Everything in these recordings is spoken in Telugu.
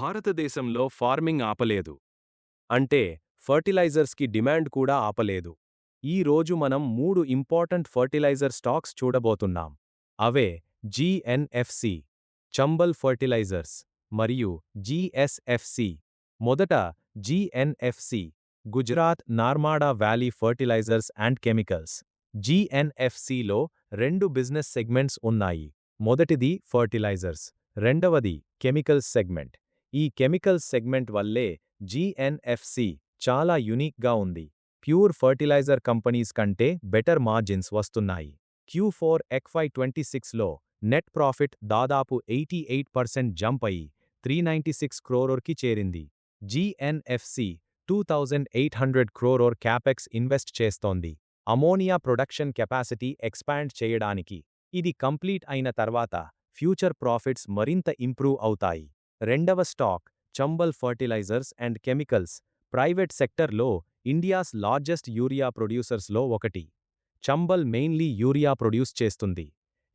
భారతదేశంలో ఫార్మింగ్ ఆపలేదు. అంటే ఫర్టిలైజర్స్కి డిమాండ్ కూడా ఆపలేదు. ఈ రోజు మనం 3 ఇంపార్టెంట్ ఫర్టిలైజర్ స్టాక్స్ చూడబోతున్నాం. అవే జీఎన్ఎఫ్సి, చంబల్ ఫర్టిలైజర్స్ మరియు జీఎస్ఎఫ్సి. మొదట GNFC, Gujarat Narmada valley fertilisers and chemicals. జీఎన్ఎఫ్సిలో 2 బిజినెస్ సెగ్మెంట్స్ ఉన్నాయి. మొదటిది ఫర్టిలైజర్స్, రెండవది కెమికల్స్ సెగ్మెంట్. ఈ కెమికల్స్ సెగ్మెంట్ వల్లే జీఎన్ఎఫ్సి చాలా యూనిక్గా ఉంది. ప్యూర్ ఫర్టిలైజర్ కంపెనీస్ కంటే బెటర్ మార్జిన్స్ వస్తున్నాయి. Q4 FY26లో నెట్ ప్రాఫిట్ దాదాపు 88% జంప్ అయి 396 క్రోర్కి చేరింది. జీఎన్ఎఫ్సి 2800 క్రోర్ క్యాపెక్స్ ఇన్వెస్ట్ చేస్తోంది అమోనియా ప్రొడక్షన్ కెపాసిటీ ఎక్స్పాండ్ చేయడానికి. ఇది కంప్లీట్ అయిన తర్వాత ఫ్యూచర్ ప్రాఫిట్స్ మరింత ఇంప్రూవ్ అవుతాయి. రెండవ stock Chambal fertilisers and chemicals. Private సెక్టర్లో ఇండియాస్ లార్జెస్ట్ యూరియా ప్రొడ్యూసర్స్లో ఒకటి. చంబల్ మెయిన్లీ యూరియా ప్రొడ్యూస్ చేస్తుంది.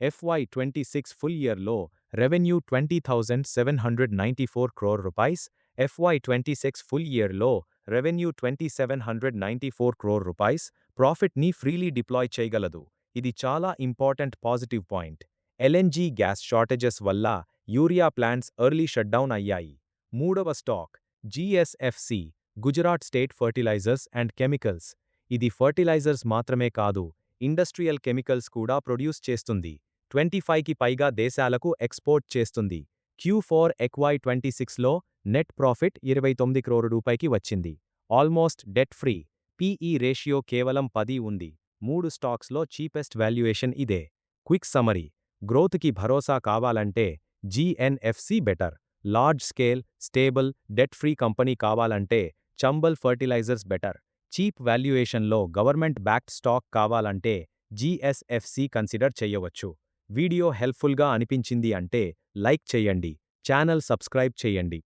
FY26 ఫుల్ ఇయర్లో revenue 20,794 crore rupees. FY26 full ఇయర్లో రెవెన్యూ 2,794 క్రోర్ రూపాయస్. ప్రాఫిట్ని ఫ్రీలీ డిప్లాయ్ చేయగలదు. ఇది చాలా important positive point. LNG gas shortages వల్ల యూరియా ప్లాంట్స్ ఎర్లీ షట్డౌన్ అయ్యాయి. మూడవ stock GSFC, Gujarat state fertilisers and chemicals. ఇది ఫర్టిలైజర్స్ మాత్రమే కాదు, ఇండస్ట్రియల్ కెమికల్స్ కూడా ప్రొడ్యూస్ చేస్తుంది. 25కి పైగా దేశాలకు ఎక్స్పోర్ట్ చేస్తుంది. Q4 FY26లో నెట్ ప్రాఫిట్ 29 క్రోర్ రూపాయకి వచ్చింది. Almost debt free. PE ratio కేవలం 10 ఉంది. 3 స్టాక్స్లో చీపెస్ట్ వాల్యుయేషన్ ఇదే. Quick summary. గ్రోత్కి భరోసా కావాలంటే GNFC better. Large scale, stable, debt free company కావాలంటే చంబల్ ఫర్టిలైజర్స్ బెటర్. చీప్ వాల్యుయేషన్లో గవర్నమెంట్ బ్యాక్డ్ స్టాక్ కావాలంటే జీఎస్ఎఫ్సి కన్సిడర్ చేయవచ్చు. వీడియో హెల్ప్ఫుల్గా అనిపించింది అంటే లైక్ చేయండి, ఛానల్ సబ్స్క్రైబ్ చేయండి.